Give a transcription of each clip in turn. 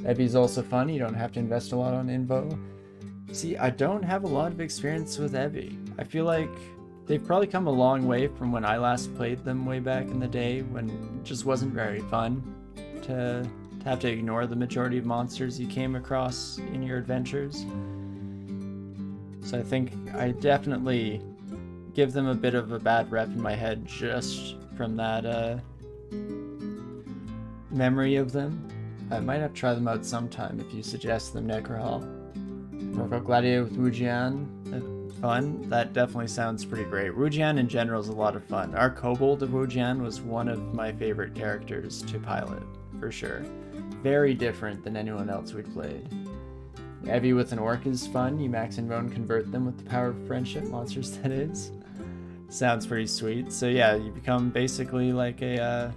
Evi's also fun, you don't have to invest a lot on Invo. See, I don't have a lot of experience with Evi. I feel like they've probably come a long way from when I last played them way back in the day, when it just wasn't very fun to have to ignore the majority of monsters you came across in your adventures. So I think I definitely give them a bit of a bad rep in my head just from that memory of them. I might have to try them out sometime if you suggest them, Necrohol. Morpho Gladiator with Wujian, fun. That definitely sounds pretty great. Wujian in general is a lot of fun. Our Kobold of Wujian was one of my favorite characters to pilot, for sure. Very different than anyone else we played. Evi with an Orc is fun. You max and bone convert them with the power of friendship, monsters that is. Sounds pretty sweet. So yeah, you become basically like a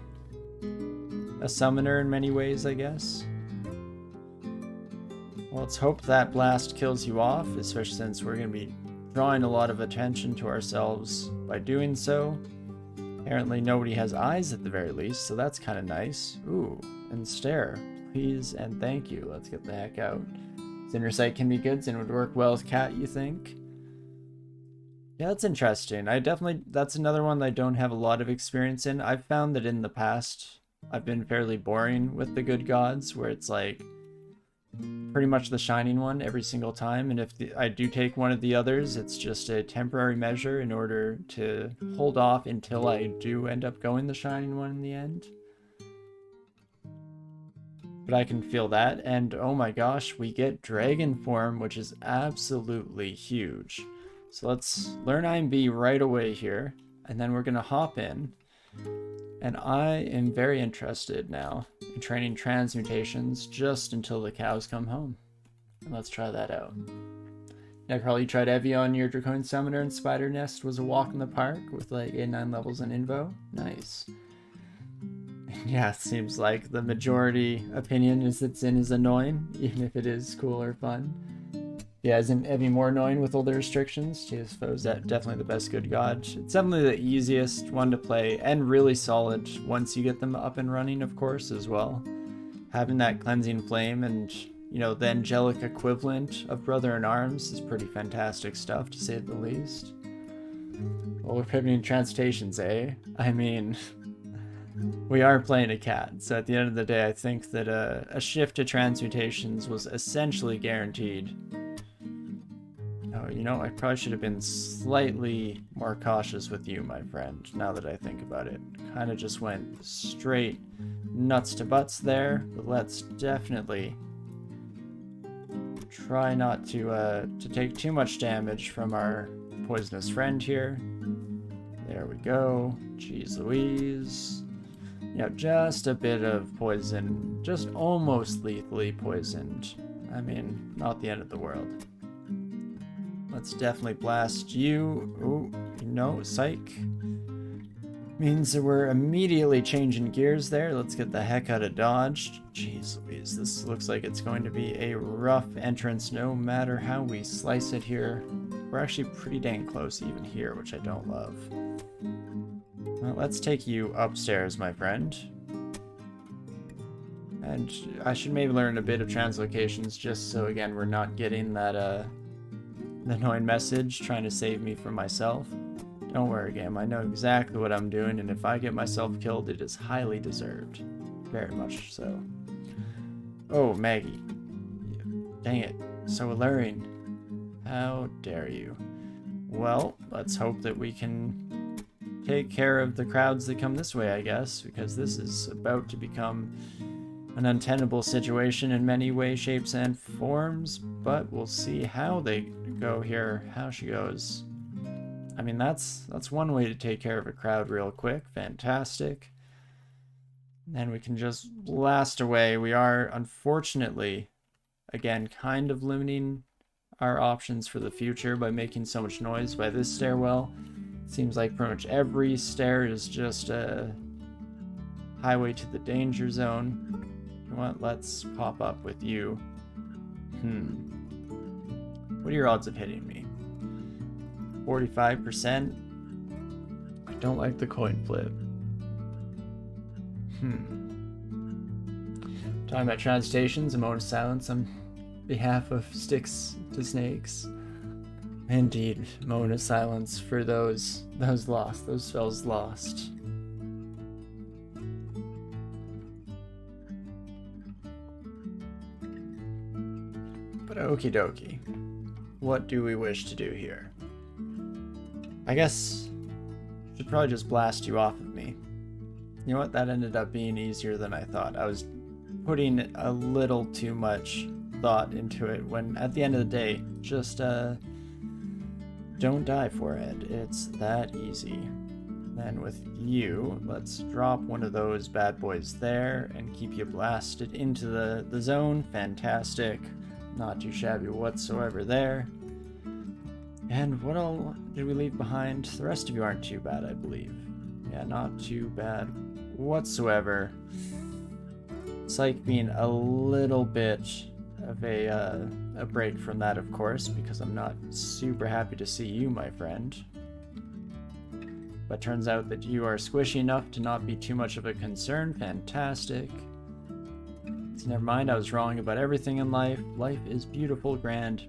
summoner in many ways, I guess. Well, let's hope that blast kills you off, especially since we're going to be drawing a lot of attention to ourselves by doing so. Apparently nobody has eyes at the very least, so that's kind of nice. Ooh, and stare. Please and thank you. Let's get the heck out. Inner sight can be good and would work well with cat, you think? Yeah, that's interesting. That's another one that I don't have a lot of experience in. I've found that in the past, I've been fairly boring with the good gods, where it's like pretty much the shining one every single time, and if I do take one of the others, it's just a temporary measure in order to hold off until I do end up going the shining one in the end. But I can feel that, and oh my gosh, we get dragon form, which is absolutely huge. So let's learn IMB right away here, and then we're gonna hop in. And I am very interested now in training transmutations just until the cows come home. And let's try that out. Necrohol, you tried Evi on your Draconian Summoner, and Spider Nest was a walk in the park with like 8-9 levels in Invo. Nice. Yeah, it seems like the majority opinion is that Sin is annoying, even if it is cool or fun. Yeah, isn't Evi more annoying with all the restrictions? TSFO is definitely the best good god. It's definitely the easiest one to play, and really solid once you get them up and running, of course, as well. Having that cleansing flame and, you know, the angelic equivalent of Brother in Arms is pretty fantastic stuff, to say the least. Well, we're pivoting transmutations, eh? I mean, we are playing a cat, so at the end of the day, I think that a shift to transmutations was essentially guaranteed. Oh, you know, I probably should have been slightly more cautious with you, my friend, now that I think about it. Kind of just went straight nuts to butts there, but let's definitely try not to take too much damage from our poisonous friend here. There we go. Jeez Louise. Yeah, just a bit of poison, just almost lethally poisoned. I mean, not the end of the world. Let's definitely blast you. Oh, no, psych. Means that we're immediately changing gears there. Let's get the heck out of dodge. Jeez Louise, this looks like it's going to be a rough entrance no matter how we slice it here. We're actually pretty dang close even here, which I don't love. Well, let's take you upstairs, my friend. And I should maybe learn a bit of translocations just so, again, we're not getting that annoying message trying to save me from myself. Don't worry, game. I know exactly what I'm doing, and if I get myself killed, it is highly deserved. Very much so. Oh, Maggie. Dang it. So alluring. How dare you. Well, let's hope that we can take care of the crowds that come this way, I guess, because this is about to become an untenable situation in many ways, shapes, and forms, but we'll see how they go here, how she goes. I mean, that's one way to take care of a crowd real quick. Fantastic. And we can just blast away. We are, unfortunately, again, kind of limiting our options for the future by making so much noise by this stairwell. It seems like pretty much every stair is just a highway to the danger zone. You know what? Let's pop up with you. What are your odds of hitting me? 45%? I don't like the coin flip. Talking about transmutations, a moment of silence on behalf of Sticks to Snakes. Indeed, moment of silence for those lost, those spells lost. But okie dokie, what do we wish to do here? I guess I should probably just blast you off of me. You know what, that ended up being easier than I thought. I was putting a little too much thought into it when at the end of the day, just don't die for it. It's that easy. Then with you, let's drop one of those bad boys there and keep you blasted into the zone. Fantastic. Not too shabby whatsoever there. And what all did we leave behind? The rest of you aren't too bad, I believe. Yeah, not too bad whatsoever. Psych being a little bit of a break from that, of course, because I'm not super happy to see you, my friend. But turns out that you are squishy enough to not be too much of a concern. Fantastic. So never mind, I was wrong about everything in life. Life is beautiful, grand,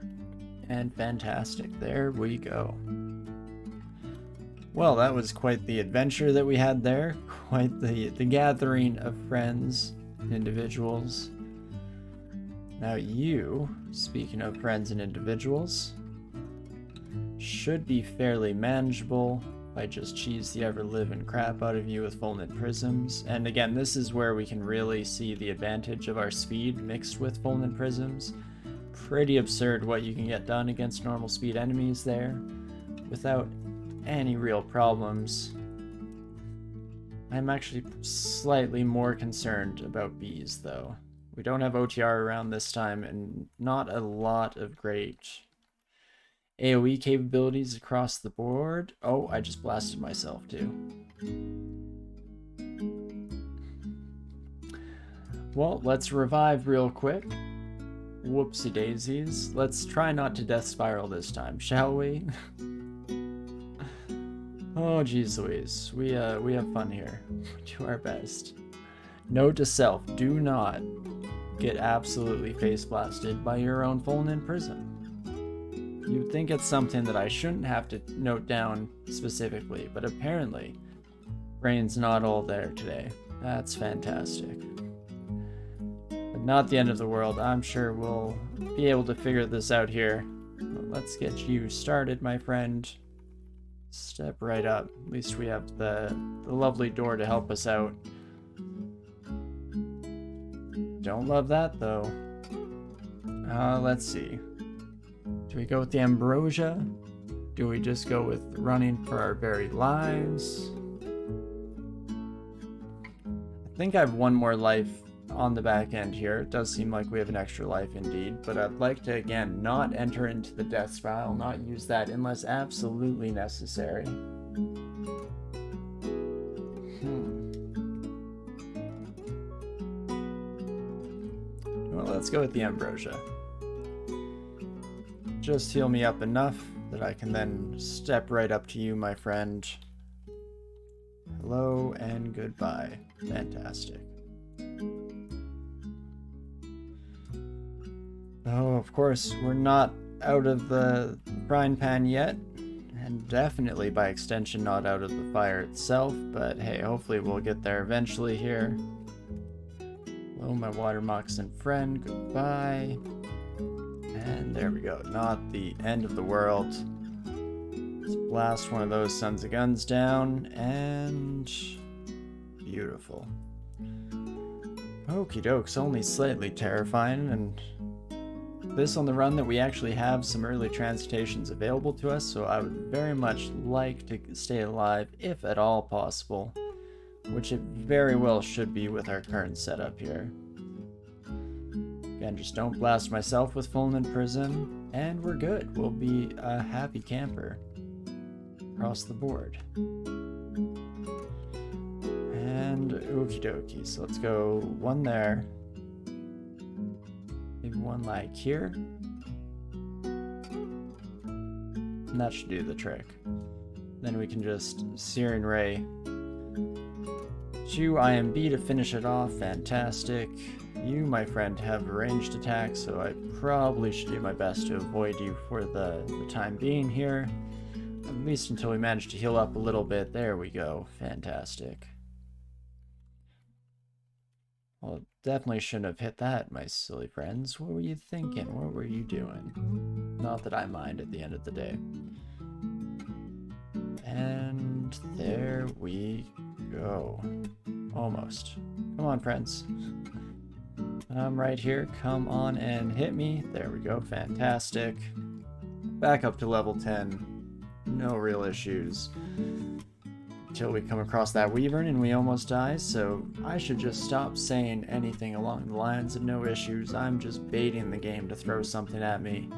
and fantastic. There we go. Well, that was quite the adventure that we had there. Quite the gathering of friends, individuals. Now you, speaking of friends and individuals, should be fairly manageable. I just cheese the ever-living crap out of you with Fulminant Prisms. And again, this is where we can really see the advantage of our speed mixed with Fulminant Prisms. Pretty absurd what you can get done against normal speed enemies there without any real problems. I'm actually slightly more concerned about bees, though. We don't have OTR around this time, and not a lot of great AoE capabilities across the board. Oh, I just blasted myself too. Well, let's revive real quick. Whoopsie daisies. Let's try not to death spiral this time, shall we? Oh, geez Louise. We have fun here. We do our best. Note to self, do not get absolutely face blasted by your own Fulminant Prism. You'd think it's something that I shouldn't have to note down specifically, but apparently, brain's not all there today. That's fantastic. But not the end of the world. I'm sure we'll be able to figure this out here. Let's get you started, my friend. Step right up. At least we have the lovely door to help us out. Don't love that, though. Let's see. Do we go with the ambrosia? Do we just go with running for our very lives? I think I have one more life on the back end here. It does seem like we have an extra life indeed, but I'd like to, again, not enter into the death spiral, not use that unless absolutely necessary. Well, let's go with the ambrosia. Just heal me up enough that I can then step right up to you, my friend. Hello and goodbye. Fantastic. Oh, of course, we're not out of the frying pan yet, and definitely by extension not out of the fire itself, but hey, hopefully we'll get there eventually here. Hello, my water moccasin friend. Goodbye. And there we go. Not the end of the world. Let's blast one of those sons of guns down, and beautiful. Okie dokes, only slightly terrifying, and this on the run that we actually have some early transmutations available to us, so I would very much like to stay alive if at all possible, which it very well should be with our current setup here. Again, just don't blast myself with Fulminant Prism, and we're good. We'll be a happy camper across the board. And okie dokie, so let's go one there. Maybe one like here. And that should do the trick. Then we can just Searing Ray 2 IMB to finish it off. Fantastic. you, my friend, have a ranged attack, so I probably should do my best to avoid you for the time being here. At least until we manage to heal up a little bit. There we go. Fantastic. Well, definitely shouldn't have hit that, my silly friends. What were you thinking? What were you doing? Not that I mind at the end of the day. And there we go. Almost. Come on, friends. I'm right here. Come on and hit me. There we go. Fantastic. Back up to level 10. No real issues. Until we come across that wyvern and we almost die, so I should just stop saying anything along the lines of no issues. I'm just baiting the game to throw something at me.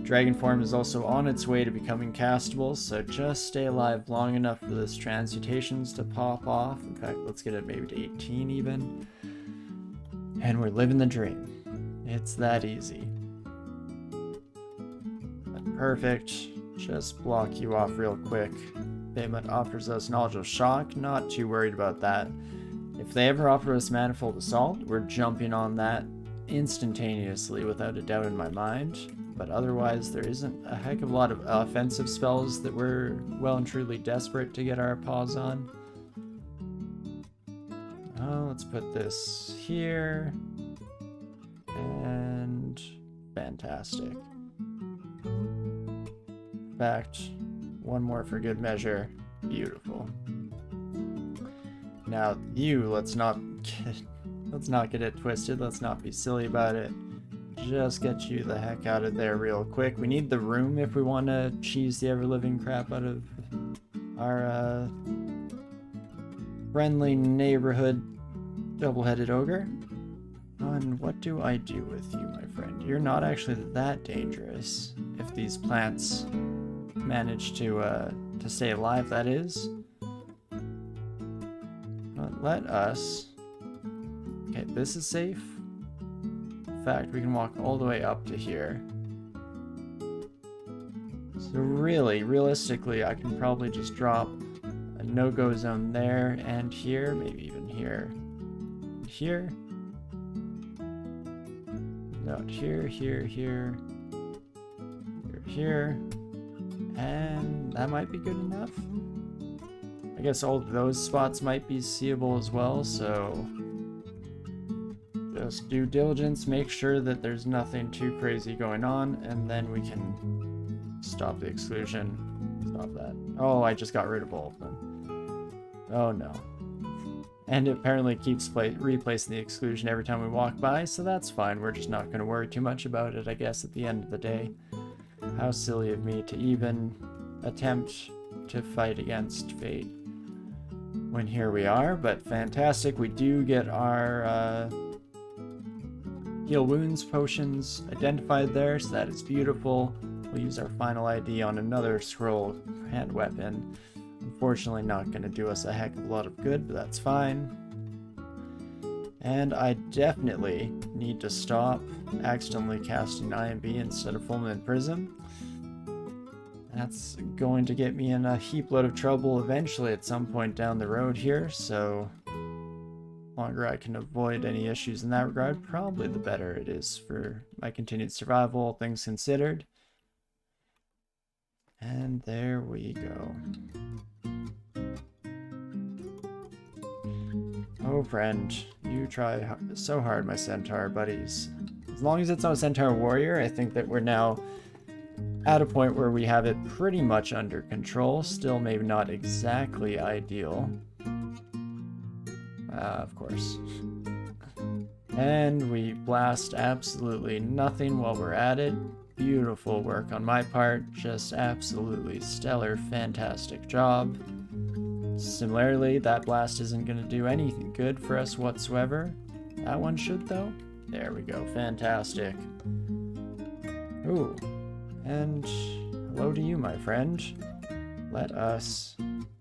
Dragon form is also on its way to becoming castable, so just stay alive long enough for this transmutations to pop off. In fact, let's get it maybe to 18 even. And we're living the dream. It's that easy. Perfect. Just block you off real quick. Behemoth offers us Knowledge of Shock, not too worried about that. If they ever offer us Manifold Assault, we're jumping on that instantaneously without a doubt in my mind. But otherwise, there isn't a heck of a lot of offensive spells that we're well and truly desperate to get our paws on. Let's put this here. And fantastic. In fact, one more for good measure. Beautiful. Now you, let's not get it twisted. Let's not be silly about it. Just get you the heck out of there real quick. We need the room if we want to cheese the ever-living crap out of our friendly neighborhood double-headed ogre. And what do I do with you, my friend? You're not actually that dangerous if these plants manage to stay alive, that is. But let us... Okay, this is safe. In fact, we can walk all the way up to here. So really, realistically, I can probably just drop a no-go zone there and here, maybe even here. Here. Not here, here, here. Here, here. And that might be good enough. I guess all of those spots might be seeable as well, so just due diligence, make sure that there's nothing too crazy going on, and then we can stop the exclusion. Stop that. Oh, I just got rid of all of them. Oh no. And it apparently keeps replacing the exclusion every time we walk by, so that's fine. We're just not going to worry too much about it, I guess, at the end of the day. How silly of me to even attempt to fight against fate when here we are, but fantastic. We do get our heal wounds potions identified there, so that is beautiful. We'll use our final ID on another scroll hand weapon. Unfortunately not going to do us a heck of a lot of good, but that's fine. And I definitely need to stop accidentally casting IMB instead of Fulminant Prism. That's going to get me in a heap load of trouble eventually at some point down the road here, so the longer I can avoid any issues in that regard, probably the better it is for my continued survival, all things considered. And there we go. Oh friend, you try so hard, my centaur buddies. As long as it's not a centaur warrior, I think that we're now at a point where we have it pretty much under control. Still maybe not exactly ideal. Of course. And we blast absolutely nothing while we're at it. Beautiful work on my part. Just absolutely stellar, fantastic job. Similarly, that blast isn't going to do anything good for us whatsoever. That one should, though. There we go. Fantastic. Ooh. And hello to you, my friend. Let us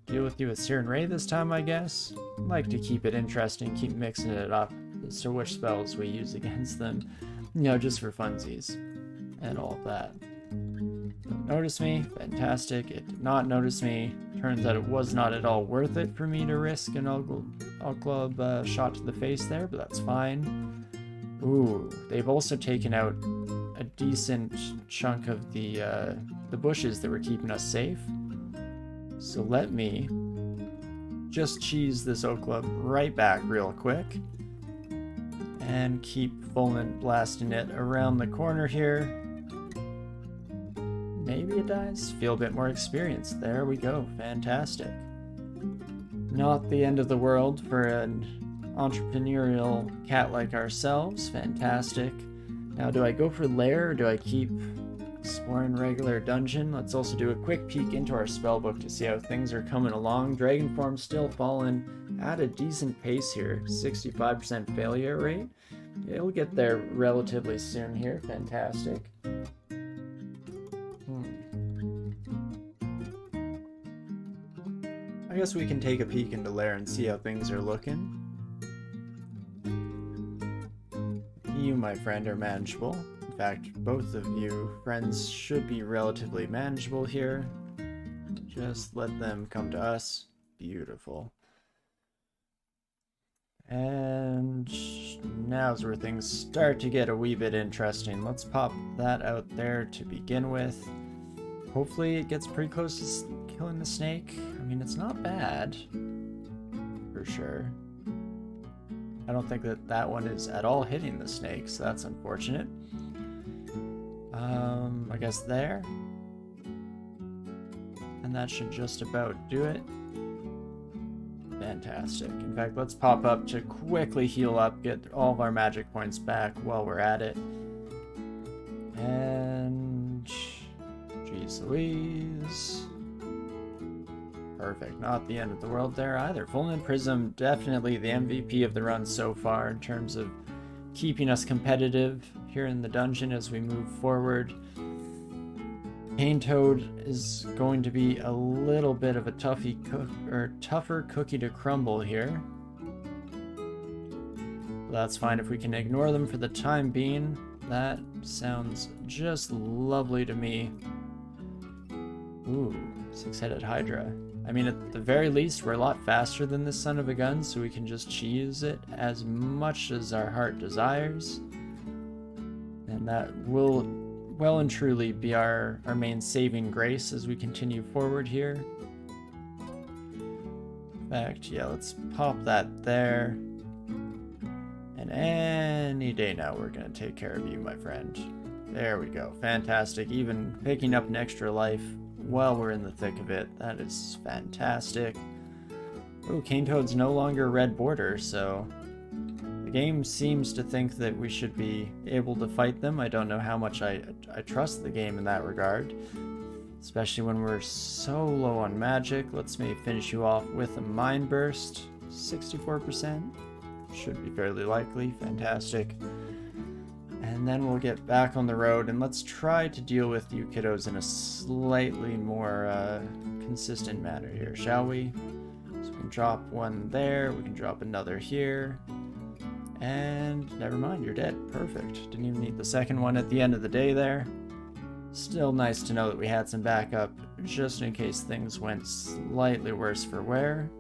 deal with you with Seer and Ray this time, I guess. I like to keep it interesting, keep mixing it up as to which spells we use against them. You know, just for funsies and all of that. Don't notice me. Fantastic. It did not notice me. Turns out it was not at all worth it for me to risk an all club shot to the face there, but that's fine. Ooh, they've also taken out a decent chunk of the bushes that were keeping us safe. So let me just cheese this oak club right back real quick. And keep Fulmin blasting it around the corner here. Maybe it dies. Feel a bit more experience. There we go. Fantastic. Not the end of the world for an entrepreneurial cat like ourselves. Fantastic. Now, do I go for lair or do I keep exploring regular dungeon? Let's also do a quick peek into our spellbook to see how things are coming along. Dragon form still falling at a decent pace here. 65% failure rate. It'll get there relatively soon here. Fantastic. I guess we can take a peek into lair and see how things are looking. You, my friend, are manageable. In fact, both of you friends should be relatively manageable here. Just let them come to us. Beautiful. And now's where things start to get a wee bit interesting. Let's pop that out there to begin with. Hopefully it gets pretty close to killing the snake. I mean, it's not bad, for sure. I don't think that that one is at all hitting the snake, so that's unfortunate. I guess there. And that should just about do it. Fantastic. In fact, let's pop up to quickly heal up, get all of our magic points back while we're at it. And... Jeez Louise. Perfect. Not the end of the world there either. Fulmin Prism, definitely the MVP of the run so far in terms of keeping us competitive here in the dungeon as we move forward. Cane Toad is going to be a little bit of a tougher cookie to crumble here. That's fine if we can ignore them for the time being. That sounds just lovely to me. Ooh, six-headed Hydra. I mean, at the very least, we're a lot faster than this son of a gun, so we can just cheese it as much as our heart desires. And that will well and truly be our main saving grace as we continue forward here. In fact, yeah, let's pop that there. And any day now, we're going to take care of you, my friend. There we go. Fantastic. Even picking up an extra life while we're in the thick of it. That is fantastic. Oh, Cane Toad's no longer a red border, so the game seems to think that we should be able to fight them. I don't know how much I trust the game in that regard, especially when we're so low on magic. Let's maybe finish you off with a Mind Burst. 64%. Should be fairly likely. Fantastic. And then we'll get back on the road, and let's try to deal with you kiddos in a slightly more consistent manner here, shall we? So we can drop one there, we can drop another here, and never mind, you're dead. Perfect. Didn't even need the second one at the end of the day there. Still nice to know that we had some backup, just in case things went slightly worse for wear.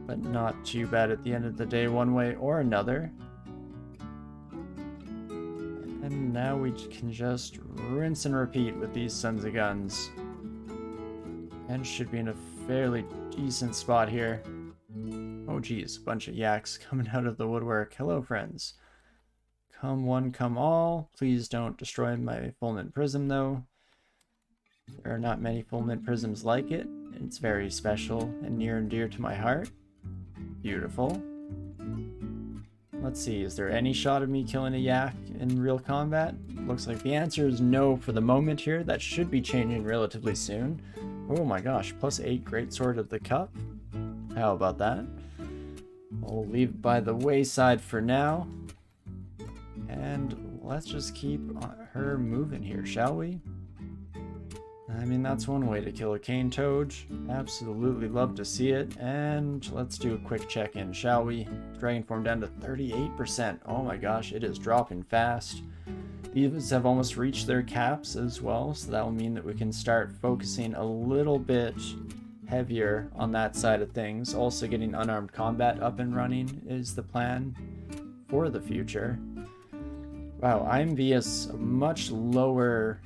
But not too bad at the end of the day, one way or another. And now we can just rinse and repeat with these sons of guns. And should be in a fairly decent spot here. Oh geez, a bunch of yaks coming out of the woodwork. Hello, friends. Come one, come all. Please don't destroy my Fulmin Prism, though. There are not many Fulmin Prisms like it. It's very special and near and dear to my heart. Beautiful. Let's see, is there any shot of me killing a yak in real combat? Looks like the answer is no for the moment here. That should be changing relatively soon. Oh my gosh, +8 Greatsword of the Cup. How about that? We'll leave it by the wayside for now. And let's just keep her moving here, shall we? I mean, that's one way to kill a Cane Toad. Absolutely love to see it. And let's do a quick check-in, shall we? Dragon form down to 38%. Oh my gosh, it is dropping fast. These have almost reached their caps as well, so that will mean that we can start focusing a little bit heavier on that side of things. Also getting unarmed combat up and running is the plan for the future. Wow, IMV has a much lower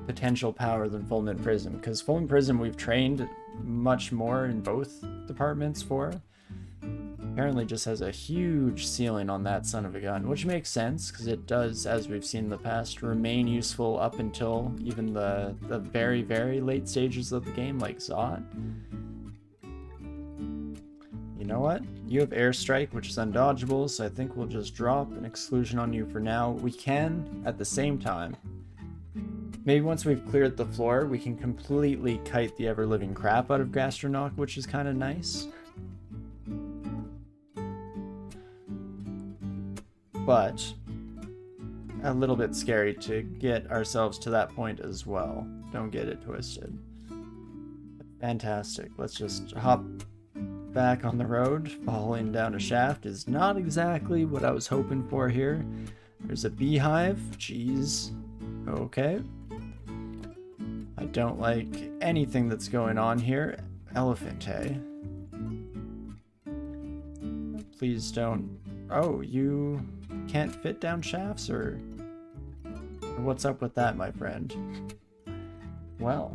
potential power than Fulminant Prism, because Fulminant Prism we've trained much more in both departments for. Apparently just has a huge ceiling on that son of a gun, which makes sense, because it does, as we've seen in the past, remain useful up until even the very, very late stages of the game, like Zot. You know what? You have Airstrike, which is undodgeable, so I think we'll just drop an exclusion on you for now. We can, at the same time, maybe once we've cleared the floor, we can completely kite the ever-living crap out of Gastronaut, which is kind of nice. But a little bit scary to get ourselves to that point as well. Don't get it twisted. Fantastic. Let's just hop back on the road. Falling down a shaft is not exactly what I was hoping for here. There's a beehive. Jeez. Okay. I don't like anything that's going on here. Elephant, hey? Please don't... Oh, you can't fit down shafts, or what's up with that, my friend? Well,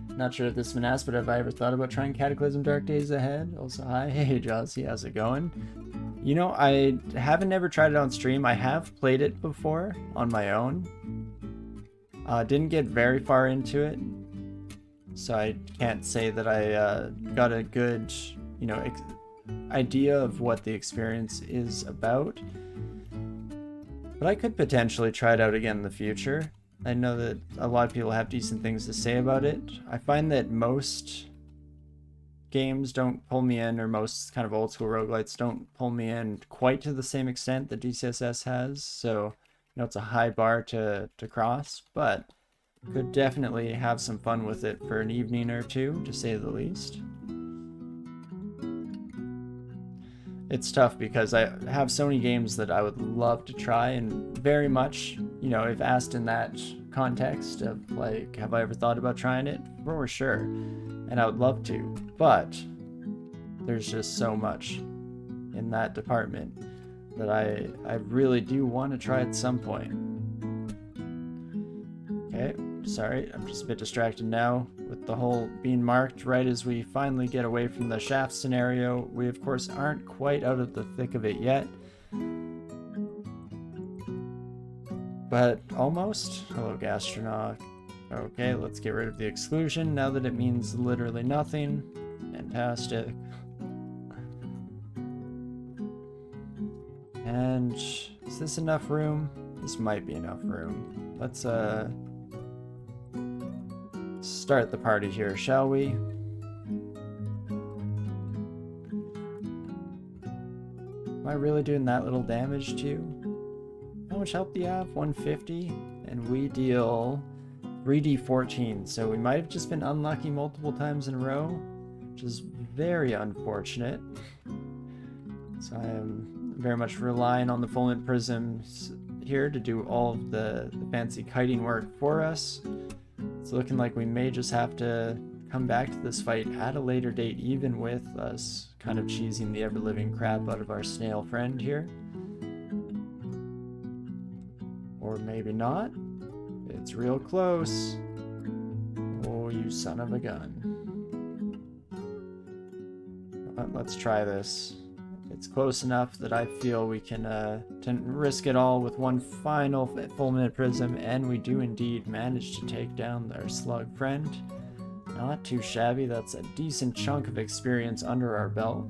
not sure if this has been asked, but have I ever thought about trying Cataclysm Dark Days Ahead? Also, hi. Hey, Jossie, how's it going? You know, I haven't ever tried it on stream. I have played it before on my own. Didn't get very far into it, so I can't say that I got a good, you know, idea of what the experience is about. But I could potentially try it out again in the future. I know that a lot of people have decent things to say about it. I find that most games don't pull me in, or most kind of old school roguelites don't pull me in quite to the same extent that DCSS has, so you know, it's a high bar to cross, but could definitely have some fun with it for an evening or two, to say the least. It's tough because I have so many games that I would love to try, and very much, you know, if asked in that context of like, have I ever thought about trying it? For sure, and I would love to, but there's just so much in that department that I really do want to try at some point. Okay, sorry, I'm just a bit distracted now with the whole being marked right as we finally get away from the shaft scenario. We of course aren't quite out of the thick of it yet, but almost. Hello, Gastronaut. Okay, let's get rid of the exclusion now that it means literally nothing. Fantastic. And is this enough room? This might be enough room. Let's start the party here, shall we? Am I really doing that little damage to you? How much health do you have? 150? And we deal 3d14, so we might have just been unlucky multiple times in a row, which is very unfortunate. So I am very much relying on the Fulminant Prisms here to do all of the fancy kiting work for us. It's looking like we may just have to come back to this fight at a later date, even with us kind of cheesing the ever-living crap out of our snail friend here. Or maybe not. It's real close. Oh, you son of a gun. Let's try this. It's close enough that I feel we can risk it all with one final Fulminant Prism, and we do indeed manage to take down our slug friend. Not too shabby. That's a decent chunk of experience under our belt.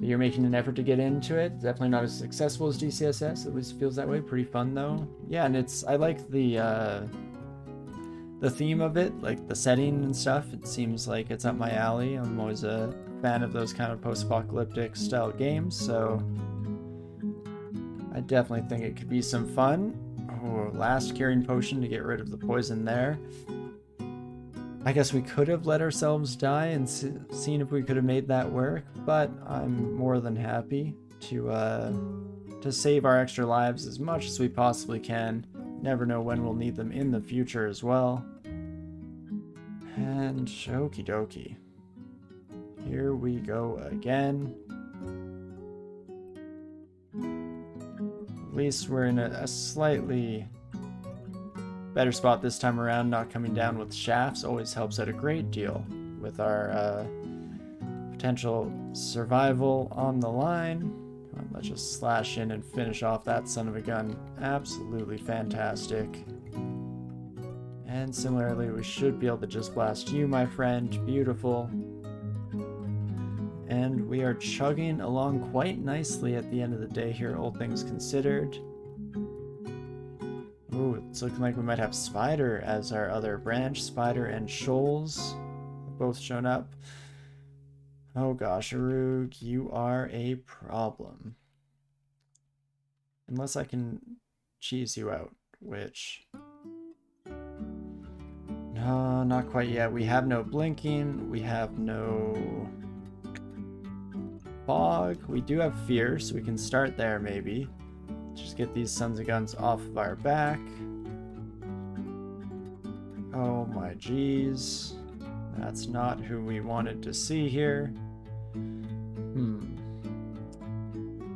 You're making an effort to get into it. Definitely not as successful as DCSS. At least it feels that way. Pretty fun though. Yeah, and I like the theme of it, like the setting and stuff. It seems like it's up my alley. I'm always a fan of those kind of post-apocalyptic style games, so I definitely think it could be some fun. Oh, last curing potion to get rid of the poison there. I guess we could have let ourselves die and seen if we could have made that work, but I'm more than happy to save our extra lives as much as we possibly can. Never know when we'll need them in the future as well. And okie dokie. Here we go again. least we're in a slightly better spot this time around. Not coming down with shafts always helps out a great deal with our potential survival on the line. Let's just slash in and finish off that son of a gun. Absolutely fantastic. And similarly, we should be able to just blast you, my friend. Beautiful. And we are chugging along quite nicely at the end of the day here, all things considered. Ooh, it's looking like we might have Spider as our other branch. Spider and Shoals both shown up. Oh gosh, Arug, you are a problem. Unless I can cheese you out, which... No, not quite yet. We have no blinking. We have no fog. We do have fear, so we can start there maybe. Just get these sons of guns off of our back. Oh my geez. That's not who we wanted to see here.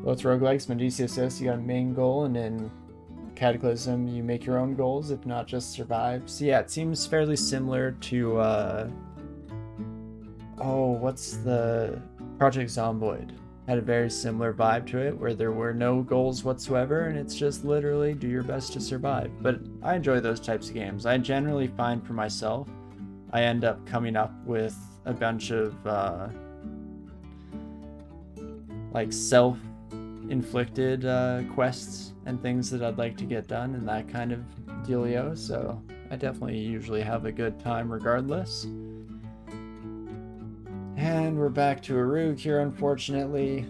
Both roguelikes, in DCSS, you got a main goal, and in Cataclysm, you make your own goals, if not just survive. So yeah, it seems fairly similar to, what's the... Project Zomboid. Had a very similar vibe to it, where there were no goals whatsoever, and it's just literally do your best to survive. But I enjoy those types of games. I generally find for myself, I end up coming up with a bunch of, like self-inflicted quests and things that I'd like to get done and that kind of dealio, so I definitely usually have a good time regardless. And we're back to Arug here, unfortunately.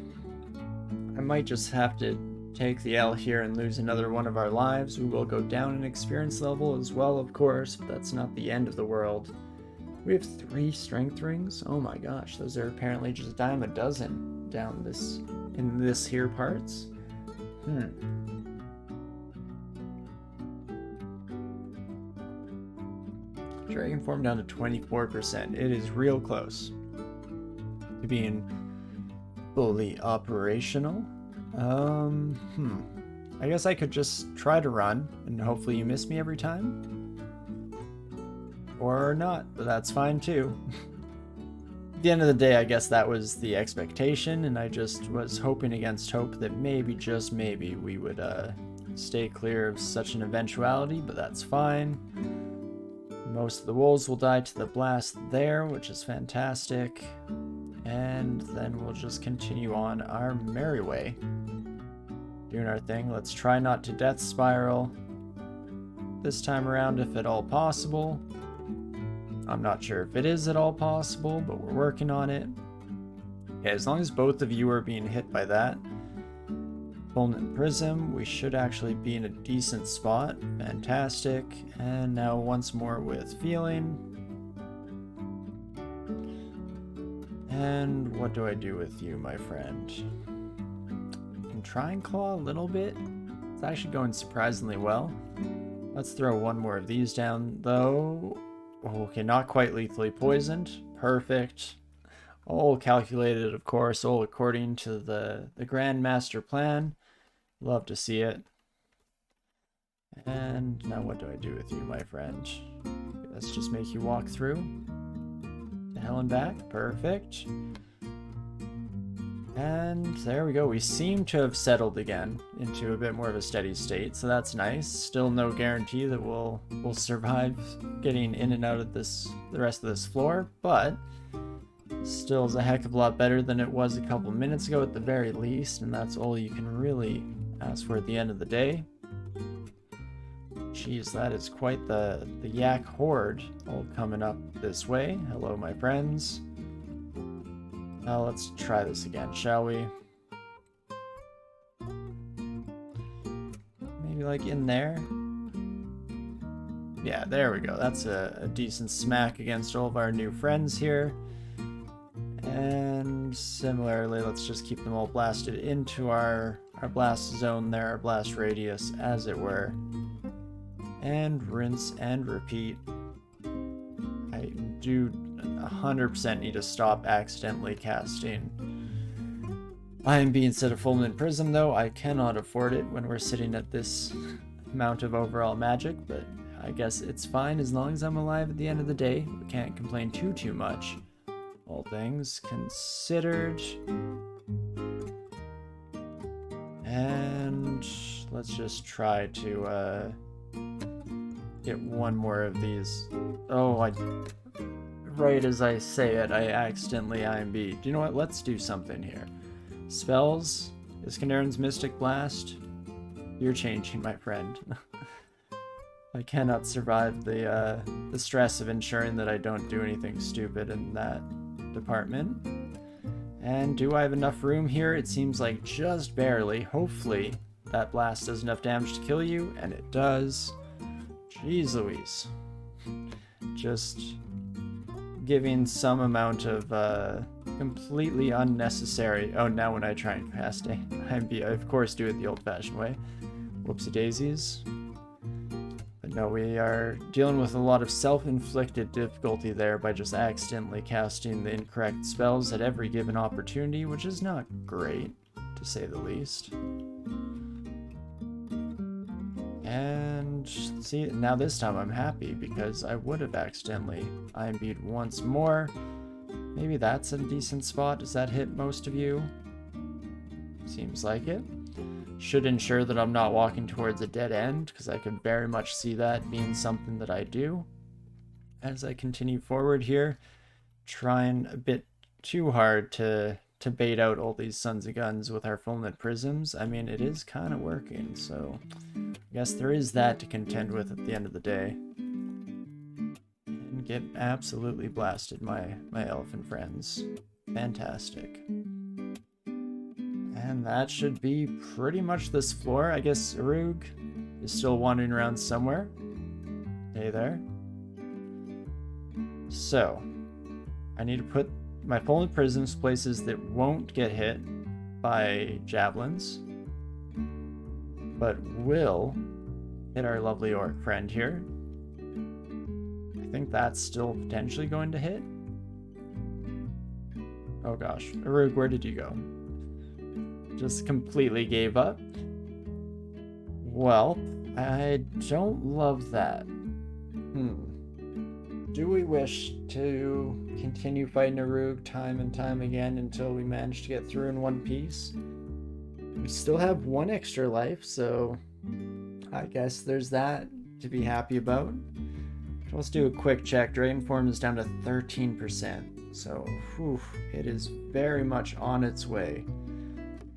I might just have to take the L here and lose another one of our lives. We will go down in experience level as well, of course, but that's not the end of the world. We have 3 strength rings? Oh my gosh, those are apparently just a dime a dozen down this, in this here parts. Dragon form down to 24%. It is real close to being fully operational. I guess I could just try to run and hopefully you miss me every time. Or not, but that's fine too. At the end of the day, I guess that was the expectation, and I just was hoping against hope that maybe, just maybe, we would stay clear of such an eventuality, but that's fine. Most of the wolves will die to the blast there, which is fantastic. And then we'll just continue on our merry way. Doing our thing. Let's try not to death spiral this time around if at all possible. I'm not sure if it is at all possible, but we're working on it. Okay, as long as both of you are being hit by that Fulminant Prism, we should actually be in a decent spot. Fantastic. And now once more with Feeling. And what do I do with you, my friend? I can try and claw a little bit. It's actually going surprisingly well. Let's throw one more of these down, though. Okay, not quite lethally poisoned. Perfect. All calculated, of course, all according to the Grand Master Plan. Love to see it. And now what do I do with you, my friend? Let's just make you walk through. To hell and back. Perfect. And there we go. We seem to have settled again into a bit more of a steady state, so that's nice. Still no guarantee that we'll survive getting in and out of the rest of this floor, but still is a heck of a lot better than it was a couple minutes ago at the very least, and that's all you can really ask for at the end of the day. Jeez, that is quite the yak horde all coming up this way. Hello, my friends. Now let's try this again, shall we? Maybe like in there? Yeah, there we go. That's a decent smack against all of our new friends here. And similarly, let's just keep them all blasted into our blast zone there, our blast radius, as it were. And rinse and repeat. I do 100% need to stop accidentally casting IMB instead of Fulminant Prism, though. I cannot afford it when we're sitting at this amount of overall magic, but I guess it's fine as long as I'm alive at the end of the day. We can't complain too much. All things considered. And let's just try to get one more of these. Oh, right as I say it, I accidentally IMB'd. Do you know what? Let's do something here. Spells, Iskandarin's Mystic Blast. You're changing, my friend. I cannot survive the stress of ensuring that I don't do anything stupid in that department. And do I have enough room here? It seems like just barely. Hopefully that blast does enough damage to kill you, and it does. Jeez Louise. Just giving some amount of completely unnecessary... Oh, now when I try and cast IMB, I of course do it the old-fashioned way. Whoopsie daisies. But no, we are dealing with a lot of self-inflicted difficulty there by just accidentally casting the incorrect spells at every given opportunity, which is not great, to say the least. And see, now this time I'm happy because I would have accidentally IMB'd once more. Maybe that's a decent spot. Does that hit most of you? Seems like it. Should ensure that I'm not walking towards a dead end, because I could very much see that being something that I do. As I continue forward here, trying a bit too hard to bait out all these Sons of Guns with our Fulminant Prisms. I mean, it is kind of working, so I guess there is that to contend with at the end of the day. And get absolutely blasted, my elephant friends. Fantastic. And that should be pretty much this floor. I guess Arug is still wandering around somewhere. Hey there. So, I need to put my Fulminant Prisms places that won't get hit by javelins, but will hit our lovely orc friend here. I think that's still potentially going to hit. Oh gosh. Arug, where did you go? Just completely gave up. Well, I don't love that. Do we wish to continue fighting Arug time and time again until we manage to get through in one piece? We still have one extra life, so I guess there's that to be happy about. Let's do a quick check. Dragon form is down to 13%, so it is very much on its way.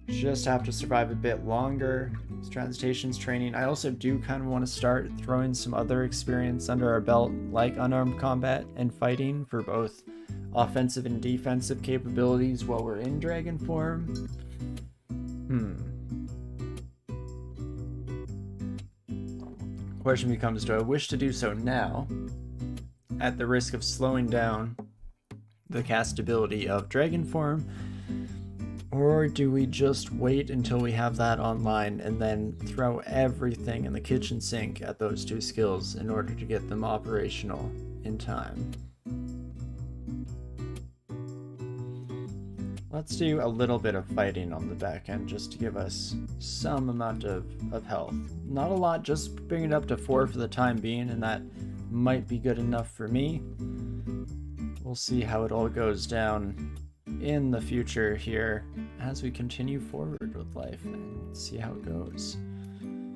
Just have to survive a bit longer. Transmutations training. I also do kind of want to start throwing some other experience under our belt, like unarmed combat and fighting for both offensive and defensive capabilities while we're in dragon form. Question becomes, do I wish to do so now, at the risk of slowing down the castability of dragon form? Or do we just wait until we have that online and then throw everything in the kitchen sink at those two skills in order to get them operational in time? Let's do a little bit of fighting on the back end just to give us some amount of health. Not a lot, just bring it up to 4 for the time being, and that might be good enough for me. We'll see how it all goes down in the future here as we continue forward with life and see how it goes.